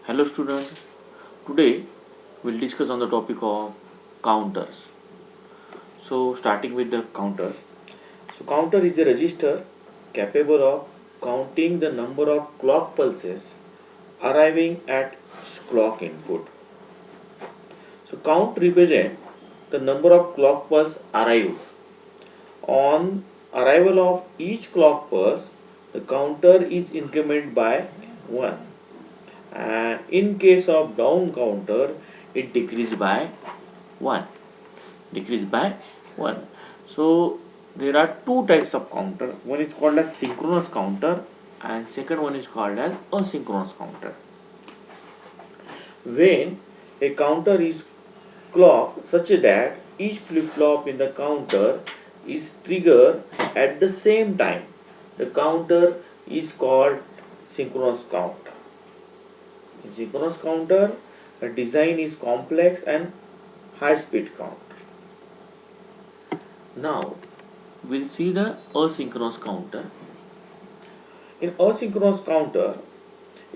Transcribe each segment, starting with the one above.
Hello students, today we'll discuss on the topic of counters. So starting with the counters. So counter is a register capable of counting the number of clock pulses arriving at clock input. So count represents the number of clock pulse arrived. On arrival of each clock pulse, the counter is incremented by 1. And in case of down counter, it decreases by 1. Decrease by 1. So there are two types of counter. One is called as synchronous counter and second one is called as asynchronous counter. When a counter is clocked such that each flip-flop in the counter is triggered at the same time, the counter is called synchronous counter. In synchronous counter, the design is complex and high-speed count. Now we'll see the asynchronous counter. In asynchronous counter,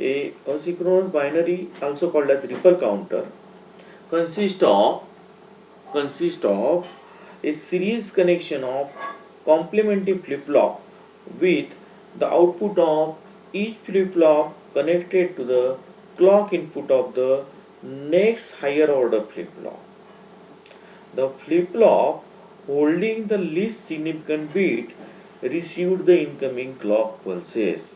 a asynchronous binary, also called as ripple counter, consists of a series connection of complementary flip-flop with the output of each flip-flop connected to the clock input of the next higher order flip-flop. The flip-flop holding the least significant bit received the incoming clock pulses.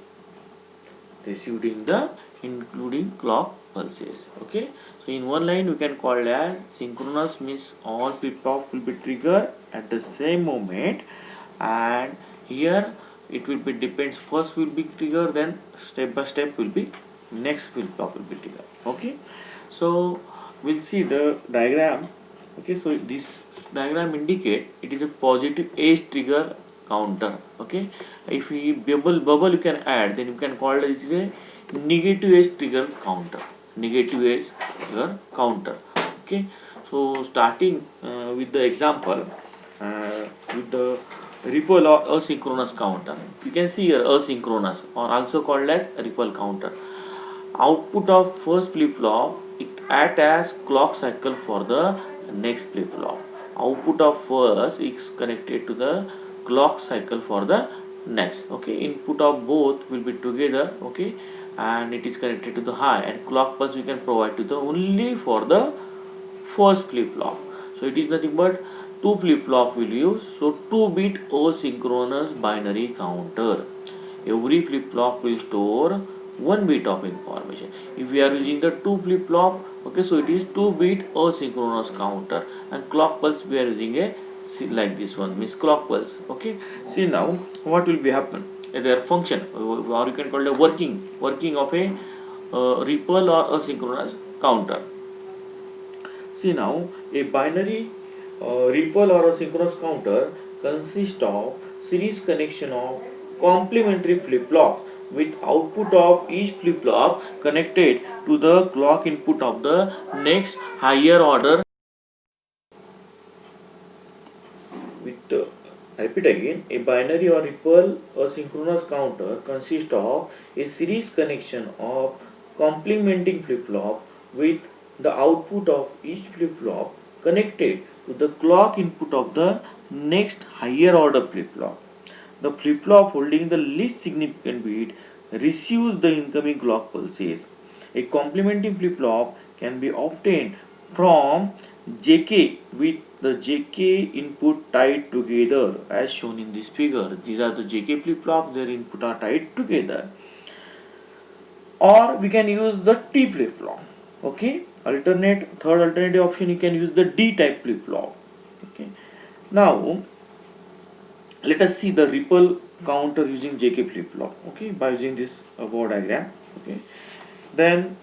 Receiving the including clock pulses. Okay. So in one line we can call it as synchronous means all flip-flop will be triggered at the same moment, and here it will be depends first will be triggered, then step by step will be next flip-flop will be triggered. Okay. So we'll see the diagram. Okay, so this diagram indicate it is a positive edge trigger counter. Okay, if we bubble you can add, then you can call it as a negative edge trigger counter. Negative edge trigger counter. Okay, so starting with the example with the ripple or asynchronous counter, you can see here asynchronous or also called as ripple counter. Output of first flip-flop, it acts as clock cycle for the next flip-flop. Output of first is connected to the clock cycle for the next. Okay, input of both will be together. Okay, and it is connected to the high, and clock pulse we can provide to the only for the first flip-flop. So it is nothing but two flip-flop will use. So 2-bit asynchronous binary counter. Every flip-flop will store 1 bit of information. If we are using the two flip-flop, okay, so it is 2-bit asynchronous counter, and clock pulse we are using a like this one means clock pulse. Okay, see now what will be happen. Their function, or you can call it a working of a ripple or asynchronous counter. See now, a binary ripple or a synchronous counter consists of series connection of complementary flip-flops with output of each flip-flop connected to the clock input of the next higher order. With I repeat again, a binary or ripple or synchronous counter consists of a series connection of complementing flip-flop with the output of each flip-flop connected to the clock input of the next higher order flip-flop. The flip-flop holding the least significant bit receives the incoming clock pulses. A complementing flip-flop can be obtained from JK with the JK input tied together as shown in this figure. These are the JK flip-flops, their input are tied together. Or we can use the T flip-flop. Okay, third alternative option, you can use the D type flip-flop. Okay, now let us see the ripple counter using JK flip-flop. Okay, by using this board diagram. Okay, then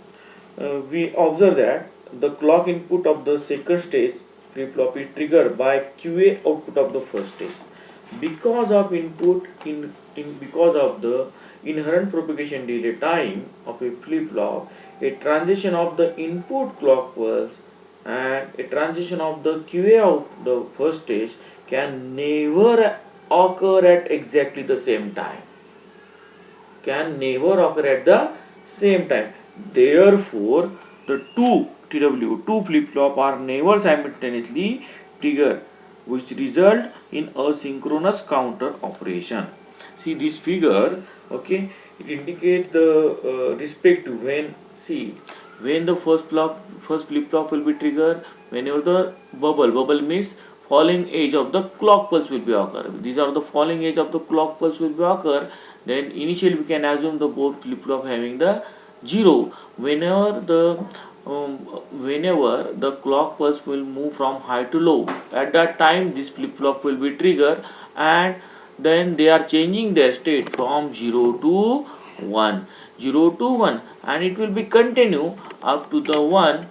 we observe that the clock input of the second stage flip-flop is triggered by QA output of the first stage. Because of because of the inherent propagation delay time of a flip-flop, a transition of the input clock pulse and a transition of the QA out the first stage can never occur at exactly the same time. Can never occur at the same time. Therefore, the two flip flop are never simultaneously triggered, which result in asynchronous counter operation. See this figure, okay? It indicates the respect when, see, when the first flip flop will be triggered whenever the bubble means falling edge of the clock pulse will be occur. These are the falling edge of the clock pulse will be occur. Then initially we can assume the both flip flop having the 0 whenever the clock pulse will move from high to low. At that time this flip flop will be triggered, and then they are changing their state from 0 to 1, 0 to 1, and it will be continue up to the 1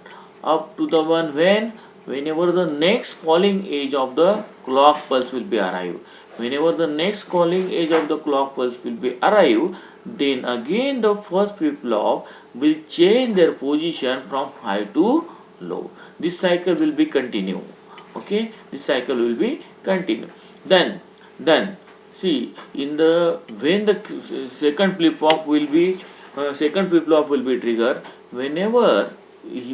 whenever the next falling edge of the clock pulse will be arrived. Whenever the next falling edge of the clock pulse will be arrived, then again the first flip flop will change their position from high to low. This cycle will be continue. Okay, this cycle will be continue. Then see, in the when the second flip flop will be triggered, whenever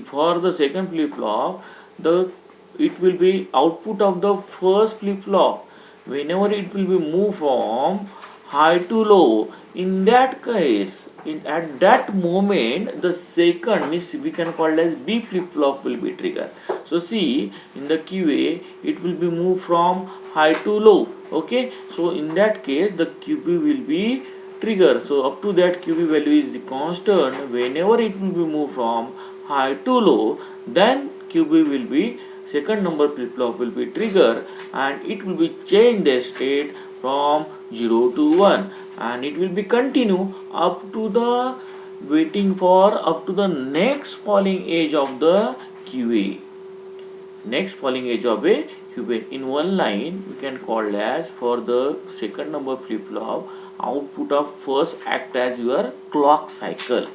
for the second flip flop, the it will be output of the first flip flop. Whenever it will be moved from high to low, in that case, at that moment, the second means we can call as B flip flop will be triggered. So see, in the QA, it will be moved from high to low. Okay, so in that case, the QB will be triggered. So up to that QB value is the constant. Whenever it will be moved from high to low, then QB will be second number flip flop will be triggered, and it will be change their state from 0 to 1, and it will be continue up to the waiting for up to the next falling edge of the QA. Next falling edge of a QA. In one line we can call as for the second number flip flop, output of first act as your clock cycle.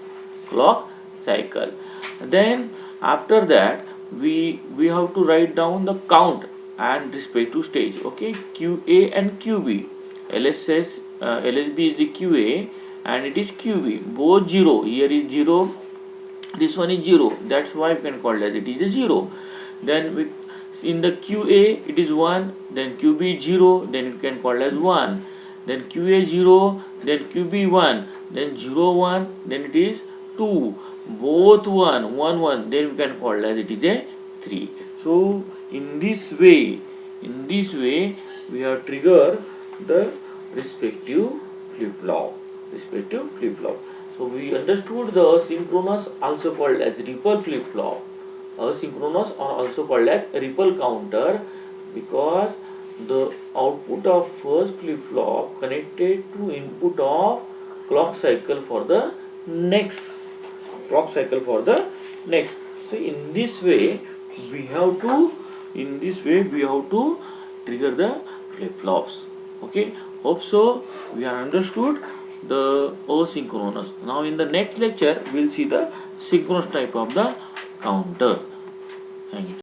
Then after that we have to write down the count and respect to stage. Okay, QA and QB. LSB is the QA and it is QB. Both 0. Here is 0. This one is 0. That's why we can call as it is a 0. Then in the QA it is 1. Then QB 0. Then we can call as 1. Then QA 0. Then QB 1. Then 0 1. Then it is 2. Both 1 1 1. Then we can call as it is a 3. So in this way we have triggered the respective flip flop. So we understood the asynchronous, also called as ripple flip flop. Asynchronous or also called as ripple counter, because the output of first flip flop connected to input of clock cycle for the next. So in this way we have to trigger the flip flops. Okay, hope so we are understood the asynchronous. Now in the next lecture we will see the synchronous type of the counter. Thank you.